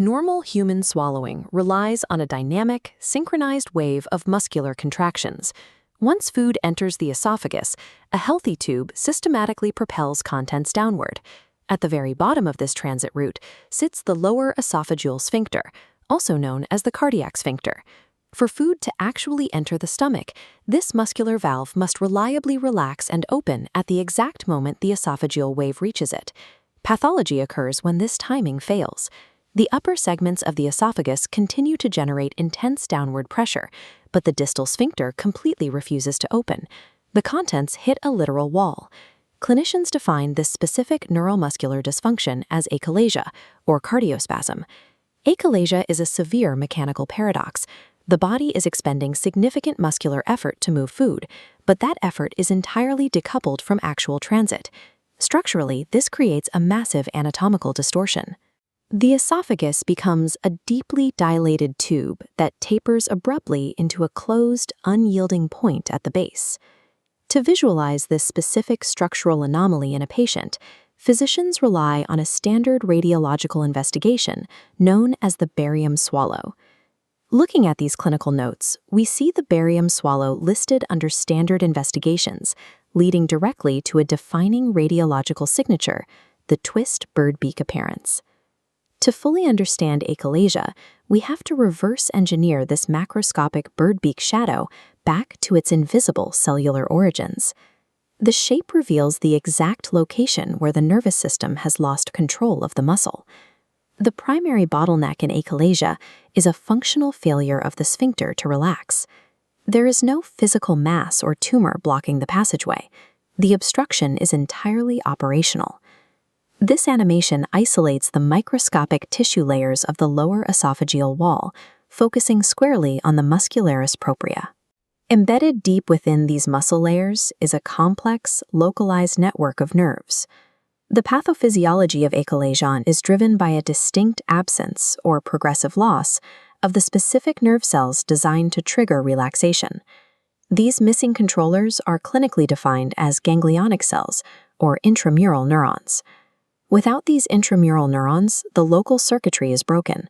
Normal human swallowing relies on a dynamic, synchronized wave of muscular contractions. Once food enters the esophagus, a healthy tube systematically propels contents downward. At the very bottom of this transit route sits the lower esophageal sphincter, also known as the cardiac sphincter. For food to actually enter the stomach, this muscular valve must reliably relax and open at the exact moment the esophageal wave reaches it. Pathology occurs when this timing fails. The upper segments of the esophagus continue to generate intense downward pressure, but the distal sphincter completely refuses to open. The contents hit a literal wall. Clinicians define this specific neuromuscular dysfunction as achalasia, or cardiospasm. Achalasia is a severe mechanical paradox. The body is expending significant muscular effort to move food, but that effort is entirely decoupled from actual transit. Structurally, this creates a massive anatomical distortion. The esophagus becomes a deeply dilated tube that tapers abruptly into a closed, unyielding point at the base. To visualize this specific structural anomaly in a patient, physicians rely on a standard radiological investigation known as the barium swallow. Looking at these clinical notes, we see the barium swallow listed under standard investigations, leading directly to a defining radiological signature, the twist bird beak appearance. To fully understand achalasia, we have to reverse engineer this macroscopic bird beak shadow back to its invisible cellular origins. The shape reveals the exact location where the nervous system has lost control of the muscle. The primary bottleneck in achalasia is a functional failure of the sphincter to relax. There is no physical mass or tumor blocking the passageway. The obstruction is entirely operational. This animation isolates the microscopic tissue layers of the lower esophageal wall, focusing squarely on the muscularis propria. Embedded deep within these muscle layers is a complex, localized network of nerves. The pathophysiology of achalasia is driven by a distinct absence, or progressive loss, of the specific nerve cells designed to trigger relaxation. These missing controllers are clinically defined as ganglionic cells, or intramural neurons. Without these intramural neurons, the local circuitry is broken.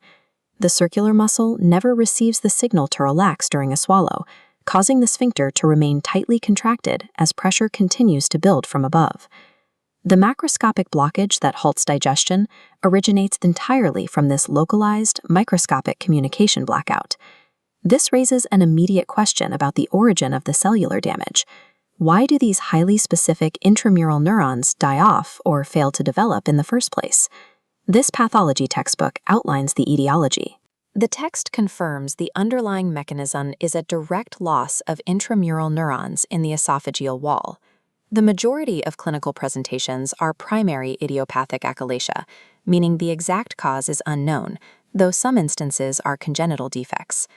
The circular muscle never receives the signal to relax during a swallow, causing the sphincter to remain tightly contracted as pressure continues to build from above. The macroscopic blockage that halts digestion originates entirely from this localized, microscopic communication blackout. This raises an immediate question about the origin of the cellular damage. Why do these highly specific intramural neurons die off or fail to develop in the first place? This pathology textbook outlines the etiology. The text confirms the underlying mechanism is a direct loss of intramural neurons in the esophageal wall. The majority of clinical presentations are primary idiopathic achalasia, meaning the exact cause is unknown, though some instances are congenital defects.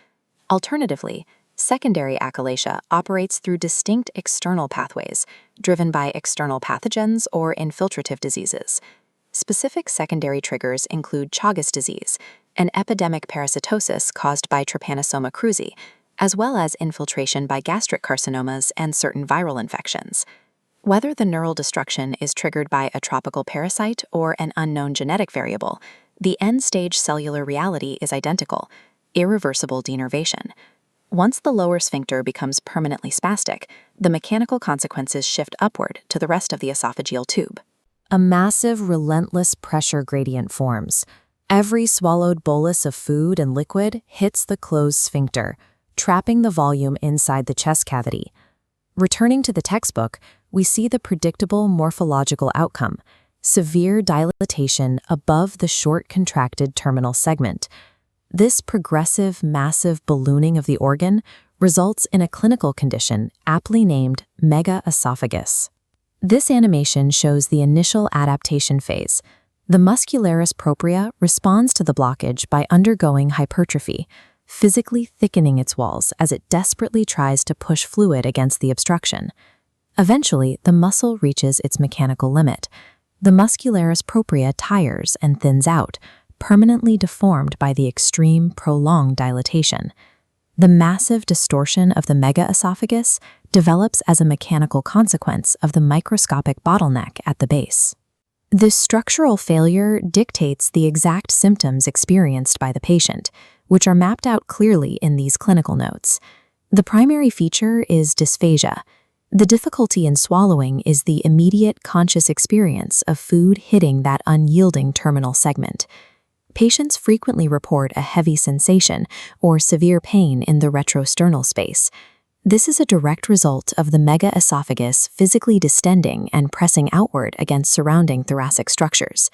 Alternatively, secondary achalasia operates through distinct external pathways, driven by external pathogens or infiltrative diseases. Specific secondary triggers include Chagas disease, an epidemic parasitosis caused by Trypanosoma cruzi, as well as infiltration by gastric carcinomas and certain viral infections. Whether the neural destruction is triggered by a tropical parasite or an unknown genetic variable, the end-stage cellular reality is identical: irreversible denervation. Once the lower sphincter becomes permanently spastic, the mechanical consequences shift upward to the rest of the esophageal tube. A massive, relentless pressure gradient forms. Every swallowed bolus of food and liquid hits the closed sphincter, trapping the volume inside the chest cavity. Returning to the textbook, we see the predictable morphological outcome: severe dilatation above the short contracted terminal segment. This progressive, massive ballooning of the organ results in a clinical condition aptly named megaesophagus. This animation shows the initial adaptation phase. The muscularis propria responds to the blockage by undergoing hypertrophy, physically thickening its walls as it desperately tries to push fluid against the obstruction. Eventually, the muscle reaches its mechanical limit. The muscularis propria tires and thins out, permanently deformed by the extreme, prolonged dilatation. The massive distortion of the megaesophagus develops as a mechanical consequence of the microscopic bottleneck at the base. This structural failure dictates the exact symptoms experienced by the patient, which are mapped out clearly in these clinical notes. The primary feature is dysphagia. The difficulty in swallowing is the immediate conscious experience of food hitting that unyielding terminal segment. Patients frequently report a heavy sensation or severe pain in the retrosternal space. This is a direct result of the megaesophagus physically distending and pressing outward against surrounding thoracic structures.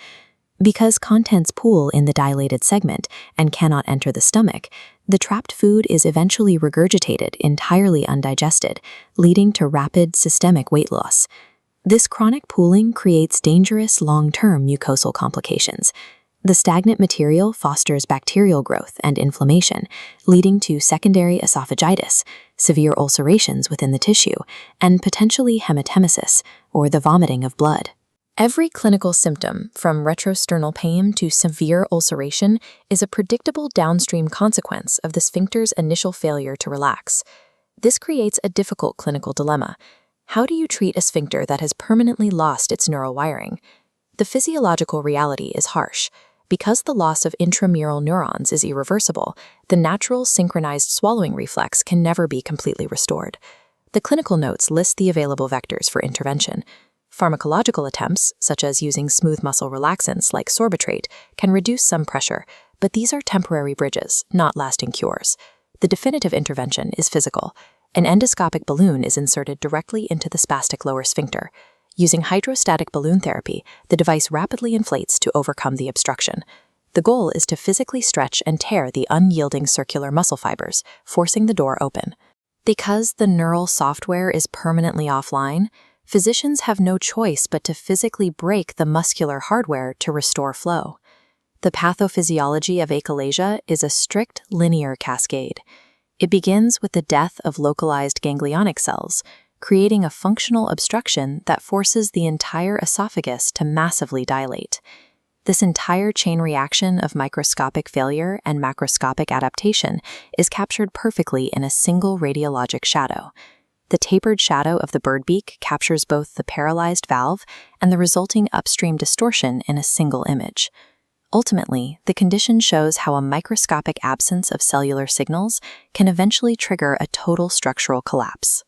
Because contents pool in the dilated segment and cannot enter the stomach, the trapped food is eventually regurgitated entirely undigested, leading to rapid systemic weight loss. This chronic pooling creates dangerous long-term mucosal complications. The stagnant material fosters bacterial growth and inflammation, leading to secondary esophagitis, severe ulcerations within the tissue, and potentially hematemesis, or the vomiting of blood. Every clinical symptom, from retrosternal pain to severe ulceration, is a predictable downstream consequence of the sphincter's initial failure to relax. This creates a difficult clinical dilemma. How do you treat a sphincter that has permanently lost its neural wiring? The physiological reality is harsh. Because the loss of intramural neurons is irreversible, the natural synchronized swallowing reflex can never be completely restored. The clinical notes list the available vectors for intervention. Pharmacological attempts, such as using smooth muscle relaxants like sorbitrate, can reduce some pressure, but these are temporary bridges, not lasting cures. The definitive intervention is physical. An endoscopic balloon is inserted directly into the spastic lower sphincter. Using hydrostatic balloon therapy, the device rapidly inflates to overcome the obstruction. The goal is to physically stretch and tear the unyielding circular muscle fibers, forcing the door open. Because the neural software is permanently offline, physicians have no choice but to physically break the muscular hardware to restore flow. The pathophysiology of achalasia is a strict linear cascade. It begins with the death of localized ganglionic cells, creating a functional obstruction that forces the entire esophagus to massively dilate. This entire chain reaction of microscopic failure and macroscopic adaptation is captured perfectly in a single radiologic shadow. The tapered shadow of the bird beak captures both the paralyzed valve and the resulting upstream distortion in a single image. Ultimately, the condition shows how a microscopic absence of cellular signals can eventually trigger a total structural collapse.